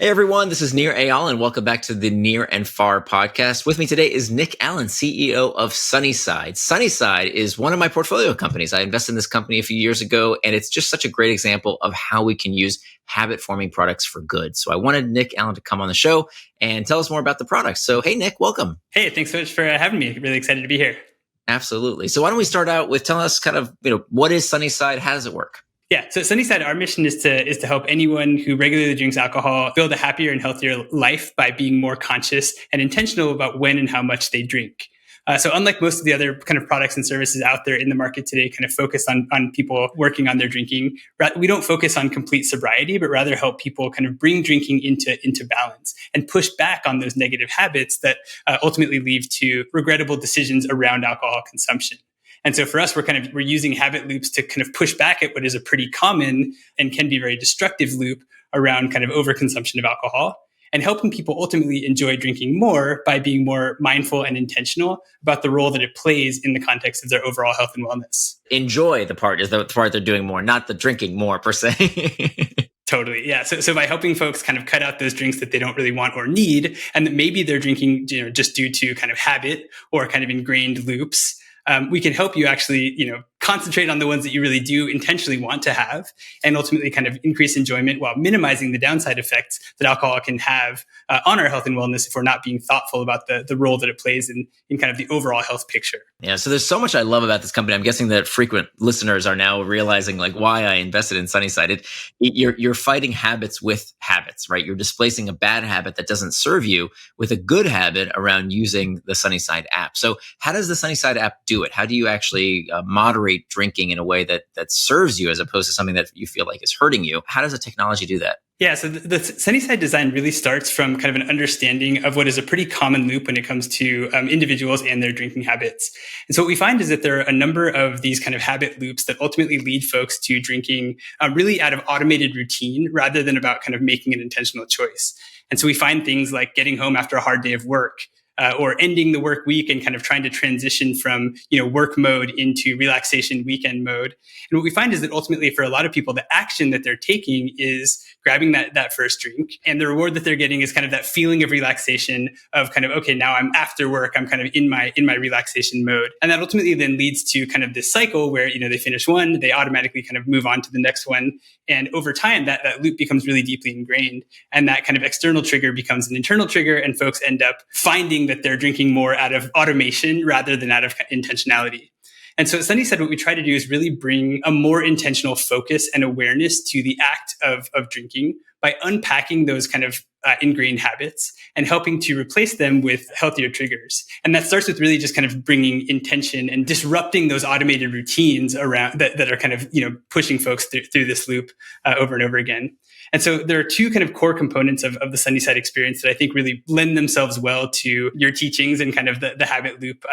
Hey everyone, this is Nir Eyal and welcome back to the Near and Far podcast. With me today is Nick Allen, CEO of Sunnyside. Sunnyside is one of my portfolio companies. I invested in this company a few years ago, and it's just such a great example of how we can use habit-forming products for good. So I wanted Nick Allen to come on the show and tell us more about the products. So hey, Nick, welcome. Hey, thanks so much for having me. Really excited to be here. Absolutely. So why don't we start out with telling us what is Sunnyside? How does it work? Yeah, so Sunnyside, our mission is to help anyone who regularly drinks alcohol build a happier and healthier life by being more conscious and intentional about when and how much they drink. So unlike most of the other kind of products and services out there in the market today, kind of focused on people working on their drinking, we don't focus on complete sobriety, but rather help people kind of bring drinking into balance and push back on those negative habits that ultimately lead to regrettable decisions around alcohol consumption. And so for us, we're using habit loops to kind of push back at what is a pretty common and can be very destructive loop around kind of overconsumption of alcohol, and helping people ultimately enjoy drinking more by being more mindful and intentional about the role that it plays in the context of their overall health and wellness. Enjoy the part is the part they're doing more, not the drinking more per se. Totally. Yeah. So by helping folks kind of cut out those drinks that they don't really want or need, and that maybe they're drinking, just due to kind of habit or kind of ingrained loops, we can help you actually, concentrate on the ones that you really do intentionally want to have, and ultimately kind of increase enjoyment while minimizing the downside effects that alcohol can have on our health and wellness if we're not being thoughtful about the role that it plays in kind of the overall health picture. Yeah, so there's so much I love about this company. I'm guessing that frequent listeners are now realizing why I invested in Sunnyside. You're fighting habits with habits, right? You're displacing a bad habit that doesn't serve you with a good habit around using the Sunnyside app. So how does the Sunnyside app do it? How do you actually moderate drinking in a way that serves you as opposed to something that you feel like is hurting you? How does the technology do that? Yeah, so the Sunnyside design really starts from kind of an understanding of what is a pretty common loop when it comes to individuals and their drinking habits. And so what we find is that there are a number of these kind of habit loops that ultimately lead folks to drinking really out of automated routine rather than about kind of making an intentional choice. And so we find things like getting home after a hard day of work, or ending the work week and kind of trying to transition from, work mode into relaxation weekend mode. And what we find is that ultimately for a lot of people, the action that they're taking is grabbing that first drink. And the reward that they're getting is kind of that feeling of relaxation of kind of, okay, now I'm after work, I'm kind of in my relaxation mode. And that ultimately then leads to kind of this cycle where, they finish one, they automatically kind of move on to the next one. And over time, that loop becomes really deeply ingrained. And that kind of external trigger becomes an internal trigger, and folks end up finding that they're drinking more out of automation rather than out of intentionality. And so at Sunnyside, what we try to do is really bring a more intentional focus and awareness to the act of drinking by unpacking those kind of ingrained habits and helping to replace them with healthier triggers. And that starts with really just kind of bringing intention and disrupting those automated routines around that are kind of, pushing folks through this loop over and over again. And so there are two kind of core components of the Sunnyside experience that I think really lend themselves well to your teachings and kind of the habit loop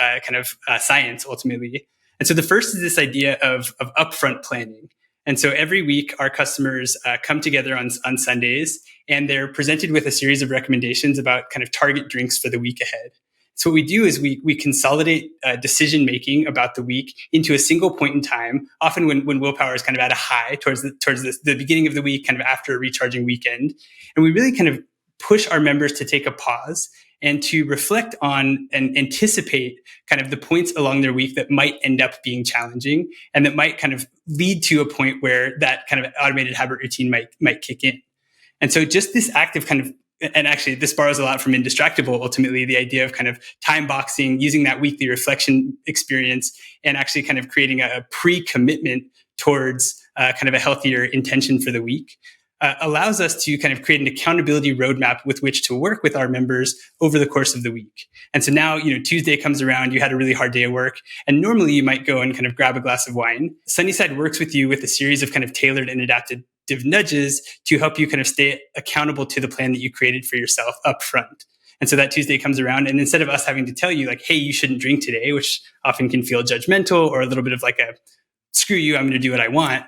science ultimately. And so the first is this idea of upfront planning. And so every week, our customers come together on Sundays, and they're presented with a series of recommendations about kind of target drinks for the week ahead. So what we do is we consolidate decision-making about the week into a single point in time, often when willpower is kind of at a high towards the beginning of the week, kind of after a recharging weekend. And we really kind of push our members to take a pause and to reflect on and anticipate kind of the points along their week that might end up being challenging and that might kind of lead to a point where that kind of automated habit routine might kick in. And so just this act of kind of, and actually this borrows a lot from Indistractable, ultimately, the idea of kind of time boxing, using that weekly reflection experience and actually kind of creating a pre-commitment towards kind of a healthier intention for the week. Allows us to kind of create an accountability roadmap with which to work with our members over the course of the week. And so now, Tuesday comes around, you had a really hard day at work, and normally you might go and kind of grab a glass of wine. Sunnyside works with you with a series of kind of tailored and adaptive nudges to help you kind of stay accountable to the plan that you created for yourself up front. And so that Tuesday comes around, and instead of us having to tell you hey, you shouldn't drink today, which often can feel judgmental or a little bit of a screw you, I'm going to do what I want.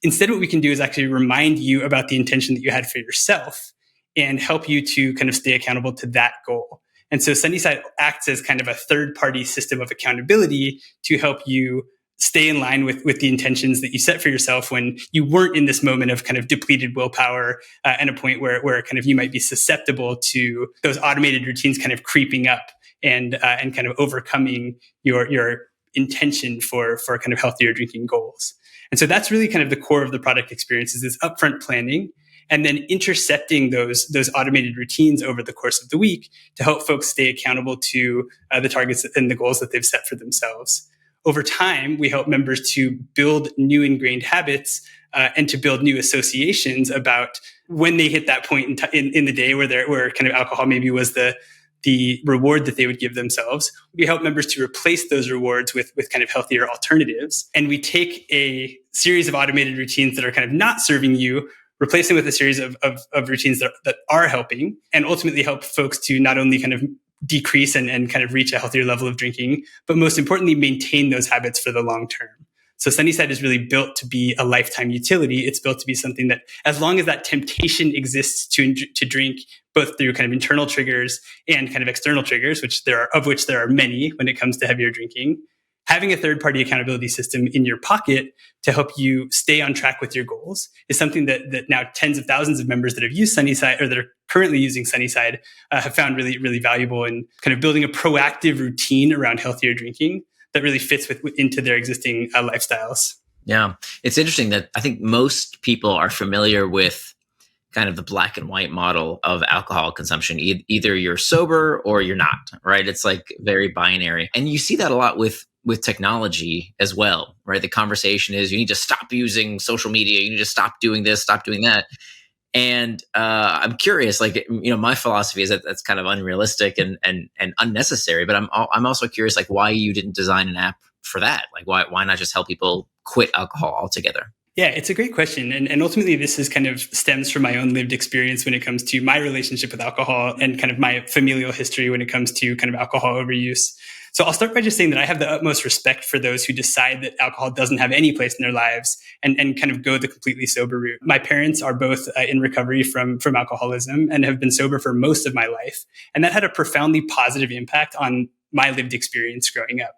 Instead, what we can do is actually remind you about the intention that you had for yourself and help you to kind of stay accountable to that goal. And so Sunnyside acts as kind of a third-party system of accountability to help you stay in line with the intentions that you set for yourself when you weren't in this moment of kind of depleted willpower and a point where kind of you might be susceptible to those automated routines kind of creeping up and kind of overcoming your intention for kind of healthier drinking goals. And so that's really kind of the core of the product experience, is this upfront planning and then intercepting those automated routines over the course of the week to help folks stay accountable to the targets and the goals that they've set for themselves. Over time, we help members to build new ingrained habits and to build new associations about when they hit that point in the day where kind of alcohol maybe was the reward that they would give themselves. We help members to replace those rewards with kind of healthier alternatives. And we take a series of automated routines that are kind of not serving you, replace them with a series of routines that are helping, and ultimately help folks to not only kind of decrease and kind of reach a healthier level of drinking, but most importantly, maintain those habits for the long term. So Sunnyside is really built to be a lifetime utility. It's built to be something that, as long as that temptation exists to drink, both through kind of internal triggers and kind of external triggers, which there are many when it comes to heavier drinking, having a third-party accountability system in your pocket to help you stay on track with your goals is something that now tens of thousands of members that have used Sunnyside or that are currently using Sunnyside have found really, really valuable in kind of building a proactive routine around healthier drinking that really fits into their existing lifestyles. Yeah. It's interesting that I think most people are familiar with kind of the black and white model of alcohol consumption. Either you're sober or you're not, right? It's like very binary. And you see that a lot with technology as well, right? The conversation is you need to stop using social media. You need to stop doing this, stop doing that. And I'm curious, like, my philosophy is that that's kind of unrealistic and unnecessary. But I'm also curious, like, why you didn't design an app for that? Like, why not just help people quit alcohol altogether? Yeah, it's a great question. And ultimately, this is kind of stems from my own lived experience when it comes to my relationship with alcohol and kind of my familial history when it comes to kind of alcohol overuse. So I'll start by just saying that I have the utmost respect for those who decide that alcohol doesn't have any place in their lives and kind of go the completely sober route. My parents are both in recovery from alcoholism and have been sober for most of my life. And that had a profoundly positive impact on my lived experience growing up.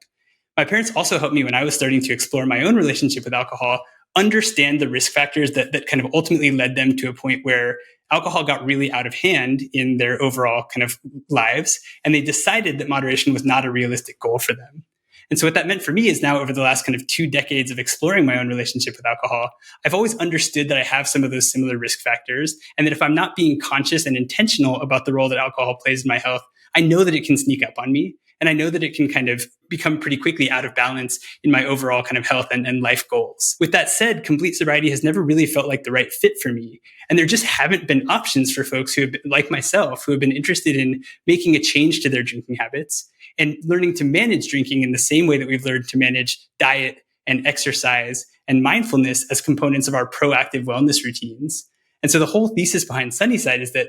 My parents also helped me when I was starting to explore my own relationship with alcohol, understand the risk factors that kind of ultimately led them to a point where alcohol got really out of hand in their overall kind of lives. And they decided that moderation was not a realistic goal for them. And so what that meant for me is now over the last kind of 2 decades of exploring my own relationship with alcohol, I've always understood that I have some of those similar risk factors. And that if I'm not being conscious and intentional about the role that alcohol plays in my health, I know that it can sneak up on me. And I know that it can kind of become pretty quickly out of balance in my overall kind of health and life goals. With that said, complete sobriety has never really felt like the right fit for me. And there just haven't been options for folks who have been, like myself, who have been interested in making a change to their drinking habits and learning to manage drinking in the same way that we've learned to manage diet and exercise and mindfulness as components of our proactive wellness routines. And so the whole thesis behind Sunnyside is that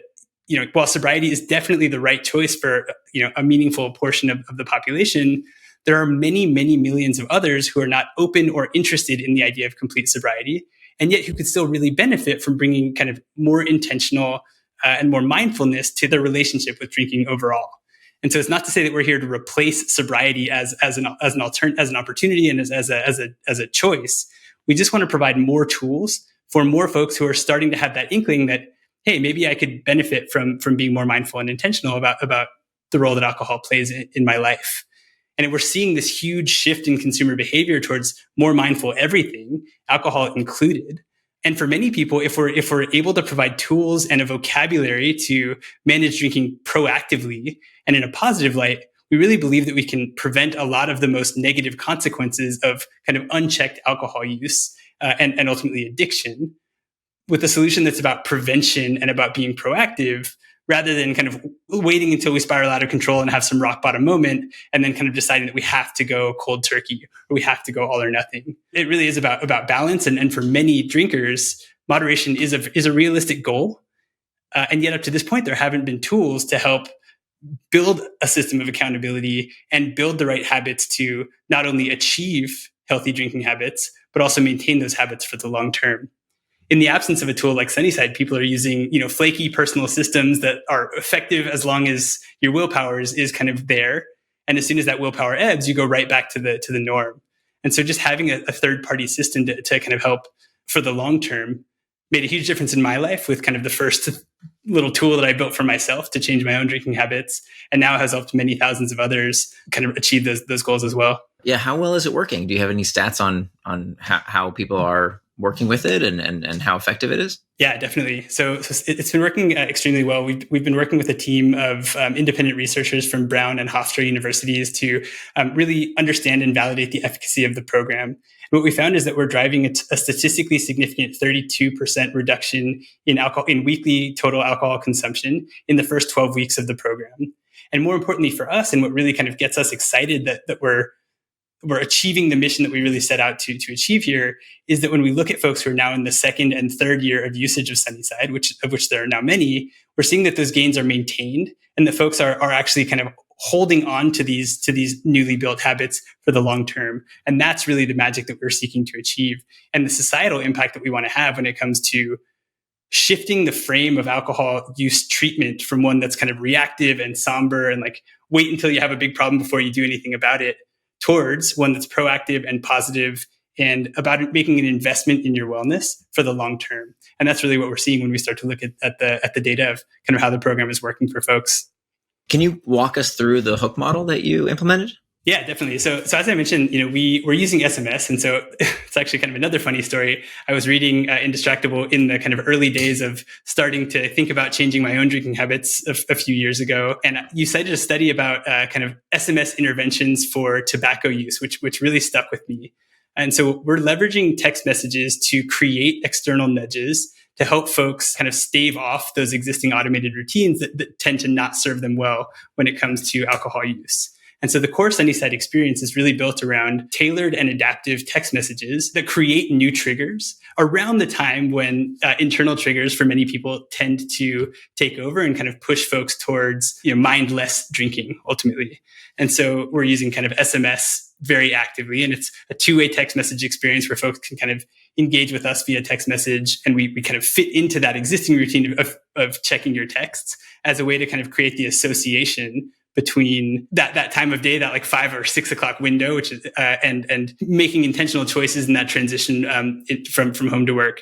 while sobriety is definitely the right choice for, a meaningful portion of the population, there are many, many millions of others who are not open or interested in the idea of complete sobriety, and yet who could still really benefit from bringing kind of more intentional and more mindfulness to their relationship with drinking overall. And so it's not to say that we're here to replace sobriety as an opportunity and as a choice. We just want to provide more tools for more folks who are starting to have that inkling that, hey, maybe I could benefit from being more mindful and intentional about the role that alcohol plays in my life. And we're seeing this huge shift in consumer behavior towards more mindful everything, alcohol included. And for many people, if we're able to provide tools and a vocabulary to manage drinking proactively and in a positive light, we really believe that we can prevent a lot of the most negative consequences of kind of unchecked alcohol use and ultimately addiction, with a solution that's about prevention and about being proactive rather than kind of waiting until we spiral out of control and have some rock bottom moment and then kind of deciding that we have to go cold turkey or we have to go all or nothing. It really is about balance. And for many drinkers, moderation is a realistic goal. And yet up to this point, there haven't been tools to help build a system of accountability and build the right habits to not only achieve healthy drinking habits, but also maintain those habits for the long term. In the absence of a tool like Sunnyside, people are using, flaky personal systems that are effective as long as your willpower is kind of there. And as soon as that willpower ebbs, you go right back to the norm. And so just having a third party system to kind of help for the long term made a huge difference in my life, with kind of the first little tool that I built for myself to change my own drinking habits, and now has helped many thousands of others kind of achieve those goals as well. Yeah, how well is it working? Do you have any stats on how people are working with it and how effective it is? Yeah, definitely. So it's been working extremely well. We've been working with a team of independent researchers from Brown and Hofstra universities to really understand and validate the efficacy of the program. And what we found is that we're driving a statistically significant 32% reduction in weekly total alcohol consumption in the first 12 weeks of the program. And more importantly for us, and what really kind of gets us excited that we're achieving the mission that we really set out to achieve here, is that when we look at folks who are now in the second and third year of usage of Sunnyside, of which there are now many, we're seeing that those gains are maintained, and that folks are actually kind of holding on to these newly built habits for the long term. And that's really the magic that we're seeking to achieve, and the societal impact that we want to have when it comes to shifting the frame of alcohol use treatment from one that's kind of reactive and somber and like wait until you have a big problem before you do anything about it, towards one that's proactive and positive and about making an investment in your wellness for the long term. And that's really what we're seeing when we start to look at the data of kind of how the program is working for folks. Can you walk us through the hook model that you implemented? Yeah, definitely. So as I mentioned, we're using SMS. And so it's actually kind of another funny story. I was reading Indistractable in the kind of early days of starting to think about changing my own drinking habits a few years ago. And you cited a study about kind of SMS interventions for tobacco use, which really stuck with me. And so we're leveraging text messages to create external nudges to help folks kind of stave off those existing automated routines that tend to not serve them well when it comes to alcohol use. And so the core Sunnyside experience is really built around tailored and adaptive text messages that create new triggers around the time when internal triggers for many people tend to take over and kind of push folks towards mindless drinking ultimately. And so we're using kind of SMS very actively, and it's a two-way text message experience where folks can kind of engage with us via text message, and we kind of fit into that existing routine of checking your texts as a way to kind of create the association between that time of day, that like 5 or 6 o'clock window, which is and making intentional choices in that transition from home to work.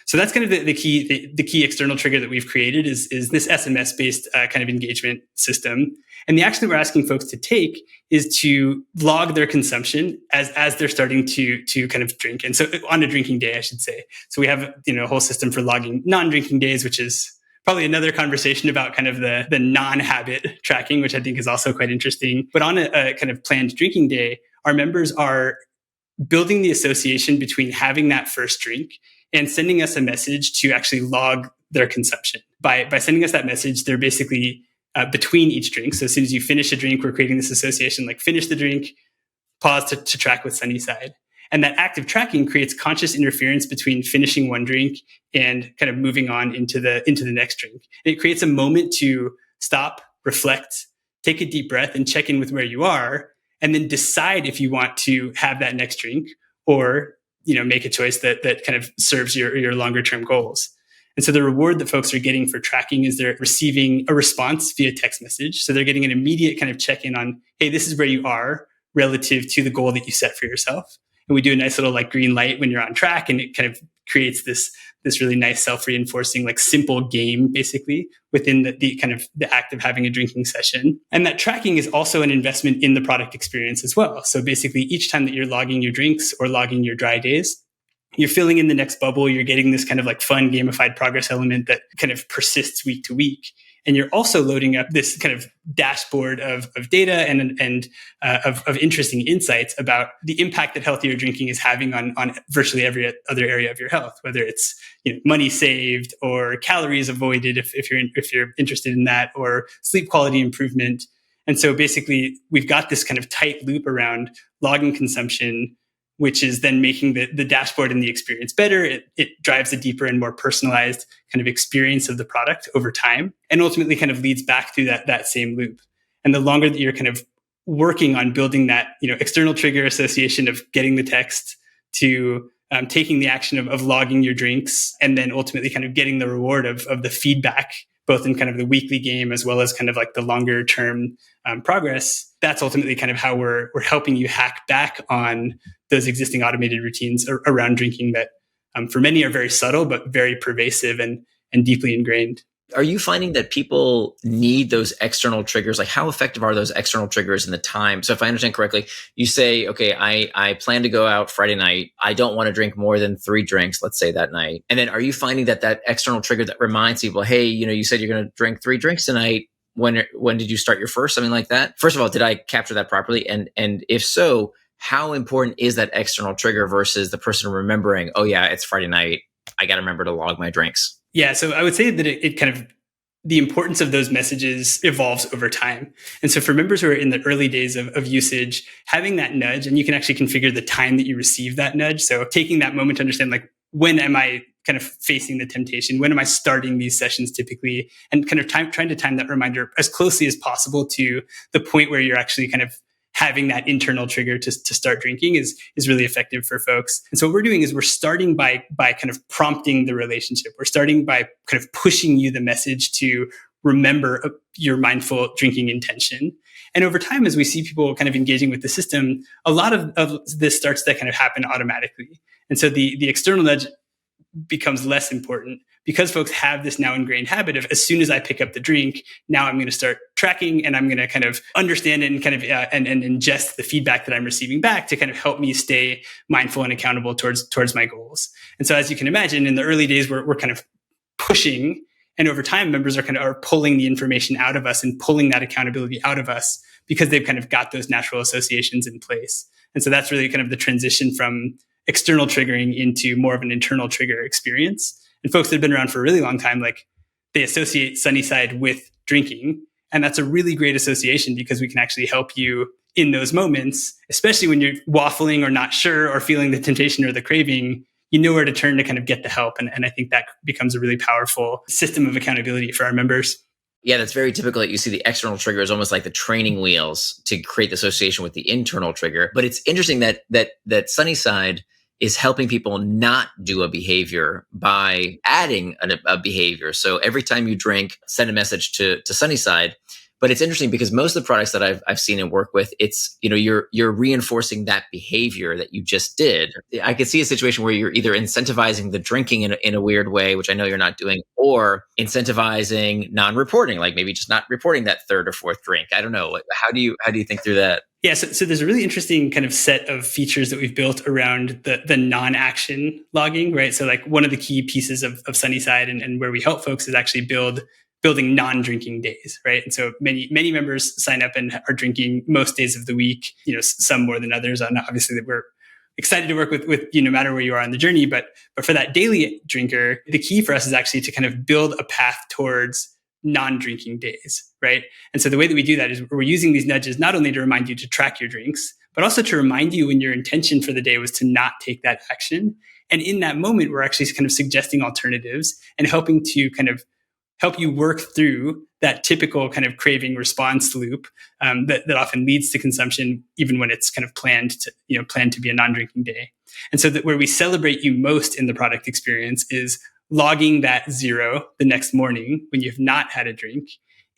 So that's kind of the key external trigger that we've created is this SMS based kind of engagement system. And the action that we're asking folks to take is to log their consumption as they're starting to kind of drink. And so on a drinking day, I should say. So we have a whole system for logging non-drinking days, which is probably another conversation about kind of the non-habit tracking, which I think is also quite interesting. But on a kind of planned drinking day, our members are building the association between having that first drink and sending us a message to actually log their consumption. By sending us that message, they're basically between each drink. So as soon as you finish a drink, we're creating this association, like finish the drink, pause to track with Sunnyside. And that active tracking creates conscious interference between finishing one drink and kind of moving on into the next drink. And it creates a moment to stop, reflect, take a deep breath, and check in with where you are, and then decide if you want to have that next drink or make a choice that kind of serves your longer term goals. And so the reward that folks are getting for tracking is they're receiving a response via text message. So they're getting an immediate kind of check in on, hey, this is where you are relative to the goal that you set for yourself. And we do a nice little like green light when you're on track, and it kind of creates this really nice self-reinforcing, like simple game basically within the kind of the act of having a drinking session. And that tracking is also an investment in the product experience as well. So basically each time that you're logging your drinks or logging your dry days, you're filling in the next bubble. You're getting this kind of like fun gamified progress element that kind of persists week to week. And you're also loading up this kind of dashboard of data and of interesting insights about the impact that healthier drinking is having on virtually every other area of your health, whether it's money saved or calories avoided if you're interested in that, or sleep quality improvement. And so basically, we've got this kind of tight loop around logging consumption, which is then making the dashboard and the experience better. It drives a deeper and more personalized kind of experience of the product over time, and ultimately kind of leads back through that same loop. And the longer that you're kind of working on building that external trigger association of getting the text to taking the action of logging your drinks, and then ultimately kind of getting the reward of the feedback both in kind of the weekly game as well as kind of like the longer term progress. That's ultimately kind of how we're helping you hack back on those existing automated routines around drinking that for many are very subtle, but very pervasive and deeply ingrained. Are you finding that people need those external triggers? Like, how effective are those external triggers in the time? So if I understand correctly, you say, okay, I plan to go out Friday night. I don't want to drink more than 3 drinks, let's say, that night. And then are you finding that external trigger that reminds people, hey, you said you're going to drink 3 drinks tonight. When did you start your first? Something like that. First of all, did I capture that properly? And if so, how important is that external trigger versus the person remembering, oh yeah, it's Friday night. I got to remember to log my drinks. Yeah, so I would say that it kind of, the importance of those messages evolves over time. And so for members who are in the early days of usage, having that nudge, and you can actually configure the time that you receive that nudge. So taking that moment to understand, like, when am I kind of facing the temptation? When am I starting these sessions typically? And kind of trying to time that reminder as closely as possible to the point where you're actually kind of having that internal trigger to start drinking is really effective for folks. And so what we're doing is we're starting by kind of prompting the relationship. We're starting by kind of pushing you the message to remember your mindful drinking intention. And over time, as we see people kind of engaging with the system, a lot of this starts to kind of happen automatically. And so the external nudge becomes less important because folks have this now ingrained habit of, as soon as I pick up the drink, now I'm going to start tracking and I'm going to kind of understand and kind of and ingest the feedback that I'm receiving back to kind of help me stay mindful and accountable towards my goals. And so, as you can imagine, in the early days, we're kind of pushing, and over time, members are pulling the information out of us and pulling that accountability out of us because they've kind of got those natural associations in place. And so that's really kind of the transition from external triggering into more of an internal trigger experience. And folks that have been around for a really long time, like, they associate Sunnyside with drinking. And that's a really great association because we can actually help you in those moments, especially when you're waffling or not sure or feeling the temptation or the craving. You know where to turn to kind of get the help. And I think that becomes a really powerful system of accountability for our members. Yeah, that's very typical that you see the external trigger is almost like the training wheels to create the association with the internal trigger. But it's interesting that Sunnyside is helping people not do a behavior by adding a behavior. So every time you drink, send a message to Sunnyside. But it's interesting because most of the products that I've seen and work with, it's, you're reinforcing that behavior that you just did. I could see a situation where you're either incentivizing the drinking in a weird way, which I know you're not doing, or incentivizing non-reporting, like maybe just not reporting that 3rd or 4th drink. I don't know. How do you think through that? Yeah, so there's a really interesting kind of set of features that we've built around the non-action logging, right? So like one of the key pieces of Sunnyside and where we help folks is actually building non-drinking days, right? And so many members sign up and are drinking most days of the week, some more than others. And obviously that we're excited to work with no matter where you are on the journey. But for that daily drinker, the key for us is actually to kind of build a path towards non-drinking days, right? And so the way that we do that is we're using these nudges not only to remind you to track your drinks, but also to remind you when your intention for the day was to not take that action. And in that moment, we're actually kind of suggesting alternatives and helping to kind of help you work through that typical kind of craving response loop that often leads to consumption, even when it's kind of planned to be a non-drinking day. And so that where we celebrate you most in the product experience is logging that 0 the next morning when you have not had a drink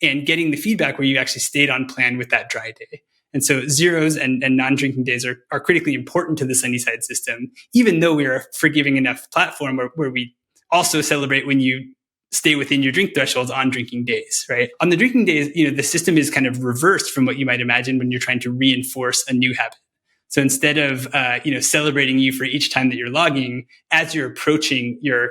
and getting the feedback where you actually stayed on plan with that dry day. And so zeros and non-drinking days are critically important to the Sunnyside system, even though we are a forgiving enough platform where we also celebrate when you stay within your drink thresholds on drinking days, right? On the drinking days, the system is kind of reversed from what you might imagine when you're trying to reinforce a new habit. So instead of celebrating you for each time that you're logging, as you're approaching your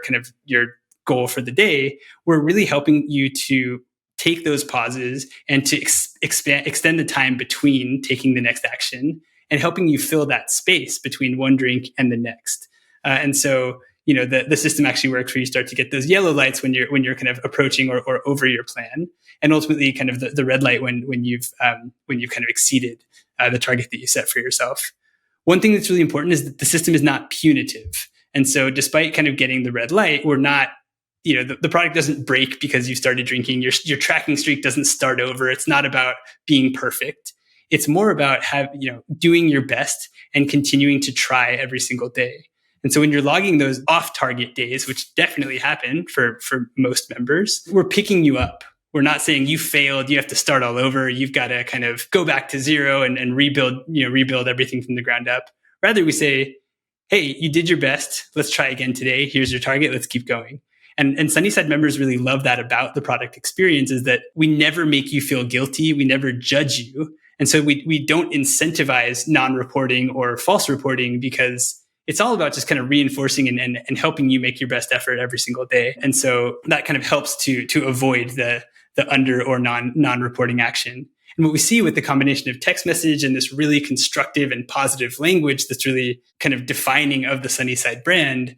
goal for the day, we're really helping you to take those pauses and to extend the time between taking the next action and helping you fill that space between one drink and the next. And so the system actually works where you start to get those yellow lights when you're kind of approaching or over your plan, and ultimately kind of the red light when you've kind of exceeded the target that you set for yourself. One thing that's really important is that the system is not punitive. And so despite kind of getting the red light, we're not, the product doesn't break because you started drinking. Your tracking streak doesn't start over. It's not about being perfect. It's more about doing your best and continuing to try every single day. And so when you're logging those off target days, which definitely happen for most members, we're picking you up. We're not saying you failed, you have to start all over, you've got to kind of go back to zero and rebuild everything from the ground up. Rather, we say, hey, you did your best. Let's try again today. Here's your target. Let's keep going. And Sunnyside members really love that about the product experience, is that we never make you feel guilty. We never judge you. And so we don't incentivize non-reporting or false reporting, because it's all about just kind of reinforcing and helping you make your best effort every single day. And so that kind of helps to avoid the under or non-reporting action. And what we see with the combination of text message and this really constructive and positive language that's really kind of defining of the Sunnyside brand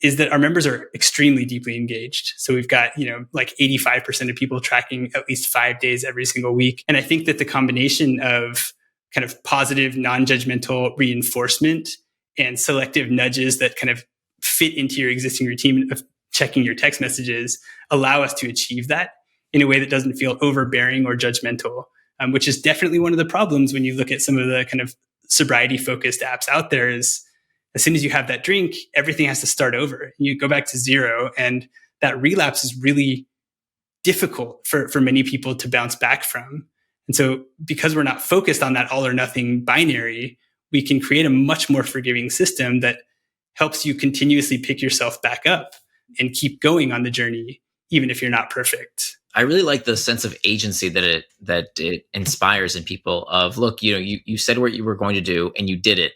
is that our members are extremely deeply engaged. So we've got, like 85% of people tracking at least 5 days every single week. And I think that the combination of kind of positive, non-judgmental reinforcement and selective nudges that kind of fit into your existing routine of checking your text messages allow us to achieve that in a way that doesn't feel overbearing or judgmental, which is definitely one of the problems when you look at some of the kind of sobriety-focused apps out there. Is as soon as you have that drink, everything has to start over. You go back to zero, and that relapse is really difficult for many people to bounce back from. And so because we're not focused on that all or nothing binary, we can create a much more forgiving system that helps you continuously pick yourself back up and keep going on the journey, even if you're not perfect. I really like the sense of agency that it inspires in people of, look, you said what you were going to do and you did it.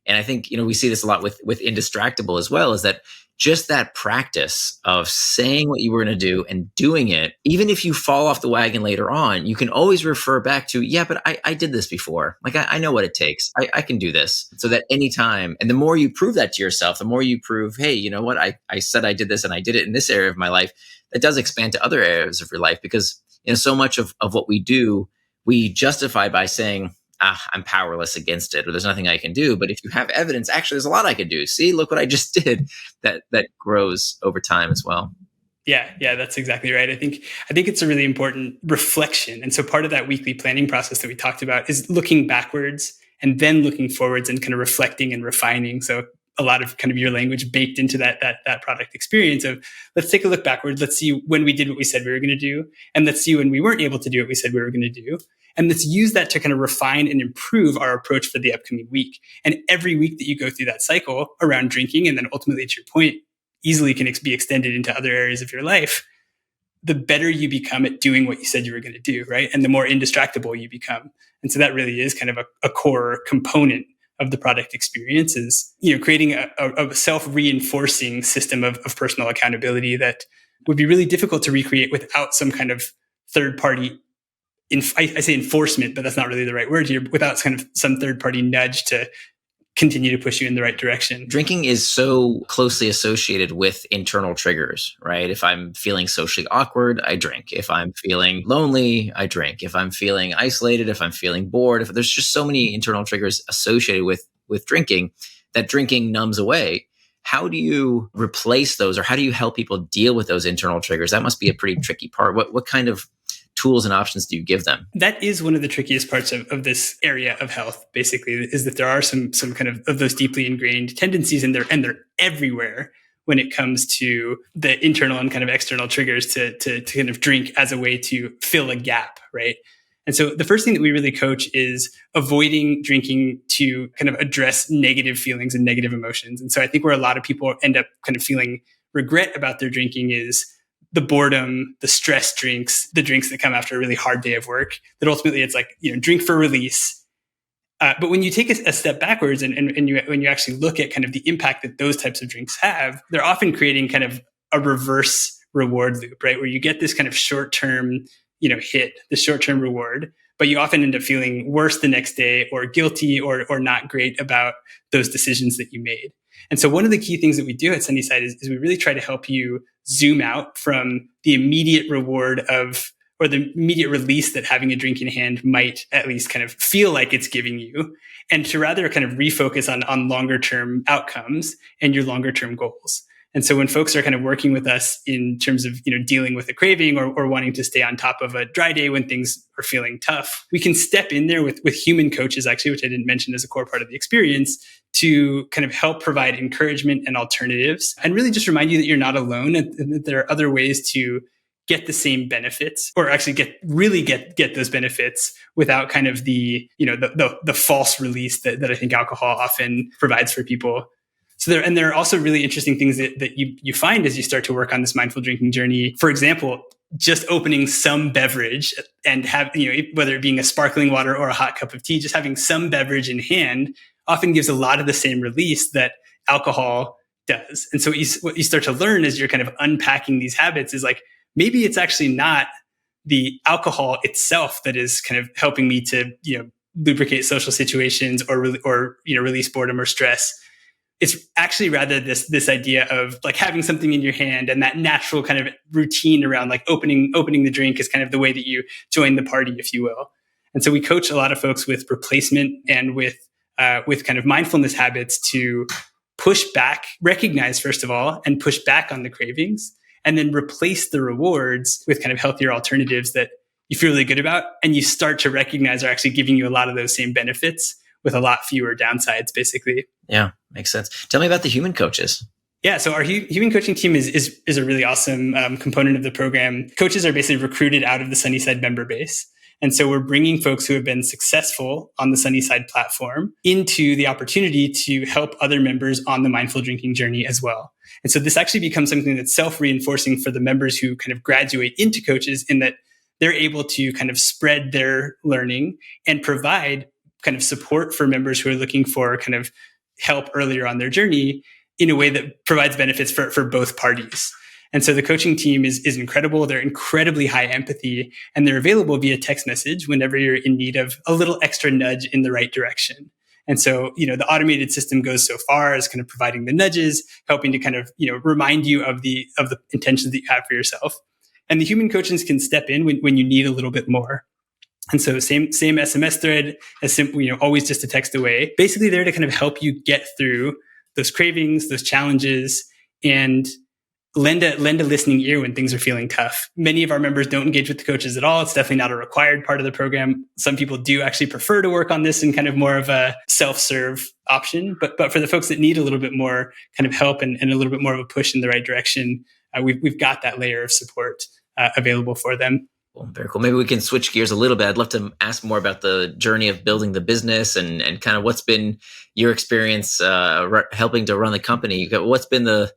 And I think, we see this a lot with Indistractable as well, is that just that practice of saying what you were going to do and doing it, even if you fall off the wagon later on, you can always refer back to, yeah, but I did this before. Like, I know what it takes. I can do this. So that anytime, and the more you prove that to yourself, the more you prove, hey, you know what? I said I did this and I did it in this area of my life. That does expand to other areas of your life, because, so much of what we do, we justify by saying, I'm powerless against it, or there's nothing I can do. But if you have evidence, actually, there's a lot I could do. See, look what I just did. That grows over time as well. Yeah, that's exactly right. I think it's a really important reflection. And so part of that weekly planning process that we talked about is looking backwards and then looking forwards and kind of reflecting and refining. So a lot of kind of your language baked into that product experience of, let's take a look backwards. Let's see when we did what we said we were going to do. And let's see when we weren't able to do what we said we were going to do. And let's use that to kind of refine and improve our approach for the upcoming week. And every week that you go through that cycle around drinking, and then ultimately, to your point, easily can be extended into other areas of your life, the better you become at doing what you said you were going to do, right? And the more indistractable you become. And so that really is kind of a core component of the product experience, is, creating a self-reinforcing system of personal accountability that would be really difficult to recreate without some kind of third-party, I say enforcement, but that's not really the right word here, without kind of some third-party nudge to continue to push you in the right direction. Drinking is so closely associated with internal triggers, right? If I'm feeling socially awkward, I drink. If I'm feeling lonely, I drink. If I'm feeling isolated, if I'm feeling bored, if there's just so many internal triggers associated with drinking, that drinking numbs away. How do you replace those, or how do you help people deal with those internal triggers? That must be a pretty tricky part. What kind of tools and options do you give them? That is one of the trickiest parts of this area of health, basically, is that there are some kind of those deeply ingrained tendencies, and they're everywhere when it comes to the internal and kind of external triggers to kind of drink as a way to fill a gap, right? And so the first thing that we really coach is avoiding drinking to kind of address negative feelings and negative emotions. And so I think where a lot of people end up kind of feeling regret about their drinking is the boredom, the stress drinks, the drinks that come after a really hard day of work, that ultimately it's like, drink for release. But when you take a step backwards and when you actually look at kind of the impact that those types of drinks have, they're often creating kind of a reverse reward loop, right? Where you get this kind of short-term, hit, the short-term reward, but you often end up feeling worse the next day, or guilty, or not great about those decisions that you made. And so one of the key things that we do at Sunnyside is we really try to help you zoom out from the immediate reward or the immediate release that having a drink in hand might at least kind of feel like it's giving you, and to rather kind of refocus on longer term outcomes and your longer term goals. And so when folks are kind of working with us in terms of, dealing with a craving or wanting to stay on top of a dry day when things are feeling tough, we can step in there with human coaches, actually, which I didn't mention as a core part of the experience, to kind of help provide encouragement and alternatives and really just remind you that you're not alone and that there are other ways to get the same benefits, or actually get those benefits without kind of the false release that I think alcohol often provides for people. So there are also really interesting things that you find as you start to work on this mindful drinking journey. For example, just opening some beverage and whether it being a sparkling water or a hot cup of tea, just having some beverage in hand often gives a lot of the same release that alcohol does. And so what you start to learn as you're kind of unpacking these habits is like, maybe it's actually not the alcohol itself that is kind of helping me to, lubricate social situations or release boredom or stress. It's actually rather this idea of like having something in your hand and that natural kind of routine around like opening the drink is kind of the way that you join the party, if you will. And so we coach a lot of folks with replacement and with kind of mindfulness habits to push back, recognize first of all, and push back on the cravings, and then replace the rewards with kind of healthier alternatives that you feel really good about, and you start to recognize are actually giving you a lot of those same benefits with a lot fewer downsides, basically. Yeah, makes sense. Tell me about the human coaches. Yeah, so our human coaching team is a really awesome component of the program. Coaches are basically recruited out of the Sunnyside member base. And so we're bringing folks who have been successful on the Sunnyside platform into the opportunity to help other members on the mindful drinking journey as well. And so this actually becomes something that's self-reinforcing for the members who kind of graduate into coaches, in that they're able to kind of spread their learning and provide kind of support for members who are looking for kind of help earlier on their journey in a way that provides benefits for both parties. And so the coaching team is incredible. They're incredibly high empathy, and they're available via text message whenever you're in need of a little extra nudge in the right direction. And so, the automated system goes so far as kind of providing the nudges, helping to kind of, remind you of the intentions that you have for yourself. And the human coaches can step in when you need a little bit more. And so same SMS thread, as simple, always just a text away, basically there to kind of help you get through those cravings, those challenges, and lend a listening ear when things are feeling tough. Many of our members don't engage with the coaches at all. It's definitely not a required part of the program. Some people do actually prefer to work on this in kind of more of a self-serve option. But for the folks that need a little bit more kind of help and a little bit more of a push in the right direction, we've got that layer of support available for them. Well, very cool. Maybe we can switch gears a little bit. I'd love to ask more about the journey of building the business and kind of what's been your experience helping to run the company. What's been the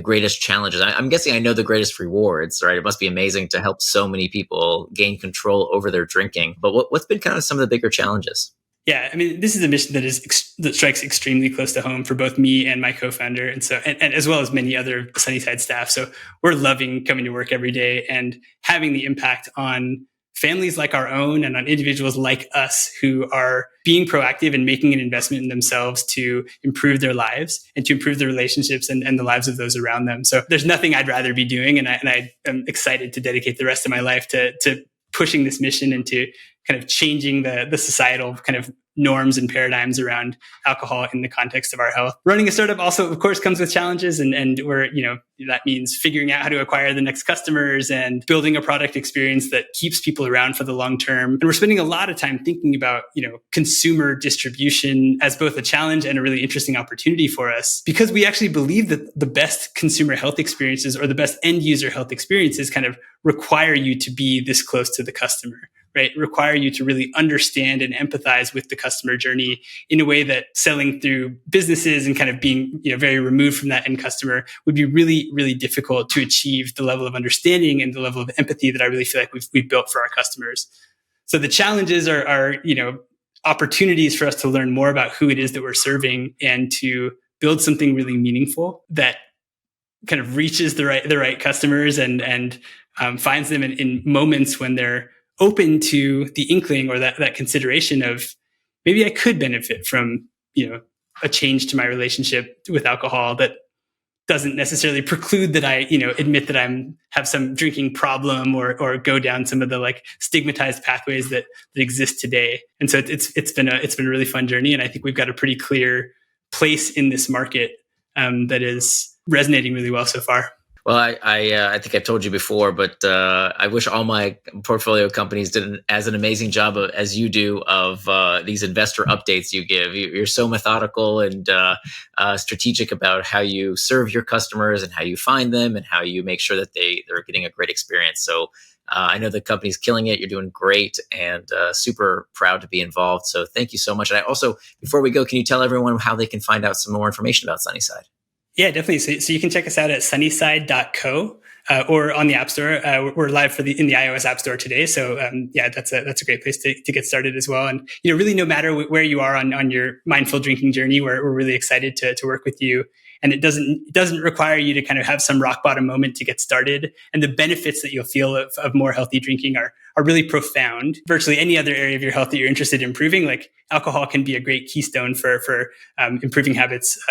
greatest challenges? I'm guessing I know the greatest rewards, right? It must be amazing to help so many people gain control over their drinking. But what's been kind of some of the bigger challenges? Yeah, I mean, this is a mission that strikes extremely close to home for both me and my co-founder, and as well as many other Sunnyside staff. So we're loving coming to work every day and having the impact on families like our own and on individuals like us who are being proactive and making an investment in themselves to improve their lives and to improve their relationships and the lives of those around them. So there's nothing I'd rather be doing, and I am excited to dedicate the rest of my life to pushing this mission and to kind of changing the societal kind of norms and paradigms around alcohol in the context of our health. Running a startup also, of course, comes with challenges, and we're, that means figuring out how to acquire the next customers and building a product experience that keeps people around for the long term. And we're spending a lot of time thinking about, consumer distribution as both a challenge and a really interesting opportunity for us, because we actually believe that the best consumer health experiences or the best end user health experiences kind of require you to be this close to the customer. Right, require you to really understand and empathize with the customer journey in a way that selling through businesses and kind of being very removed from that end customer would be really, really difficult to achieve the level of understanding and the level of empathy that I really feel like we've built for our customers. So the challenges are opportunities for us to learn more about who it is that we're serving and to build something really meaningful that kind of reaches the right customers and finds them in moments when they're open to the inkling or that consideration of maybe I could benefit from, a change to my relationship with alcohol that doesn't necessarily preclude that I, admit that have some drinking problem or go down some of the like stigmatized pathways that exist today. And so it's been a really fun journey. And I think we've got a pretty clear place in this market that is resonating really well so far. Well, I think I've told you before, but I wish all my portfolio companies did as an amazing job as you do of these investor updates you give. You're so methodical and strategic about how you serve your customers and how you find them and how you make sure that they're getting a great experience. So I know the company's killing it. You're doing great and super proud to be involved. So thank you so much. And I also, before we go, can you tell everyone how they can find out some more information about Sunnyside? Yeah, definitely. So you can check us out at sunnyside.co or on the App Store. We're live in the iOS App Store today. So yeah, that's a great place to get started as well. And really, no matter where you are on your mindful drinking journey, we're really excited to work with you. And it doesn't require you to kind of have some rock bottom moment to get started. And the benefits that you'll feel of more healthy drinking are really profound. Virtually any other area of your health that you're interested in improving, like alcohol, can be a great keystone for improving habits,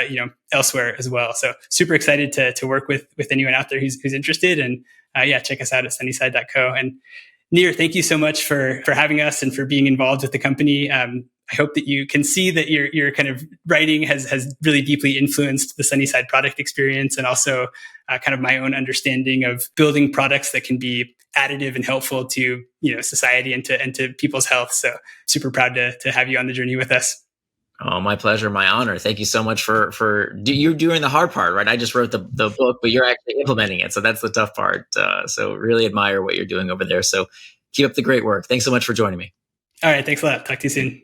elsewhere as well. So super excited to work with anyone out there who's interested. And yeah, check us out at sunnyside.co. And Nir, thank you so much for having us and for being involved with the company. I hope that you can see that your kind of writing has really deeply influenced the Sunnyside product experience, and also kind of my own understanding of building products that can be additive and helpful to society and to people's health. So super proud to have you on the journey with us. Oh, my pleasure, my honor. Thank you so much for you're doing the hard part, right? I just wrote the book, but you're actually implementing it, so that's the tough part. So really admire what you're doing over there. So keep up the great work. Thanks so much for joining me. All right, thanks a lot. Talk to you soon.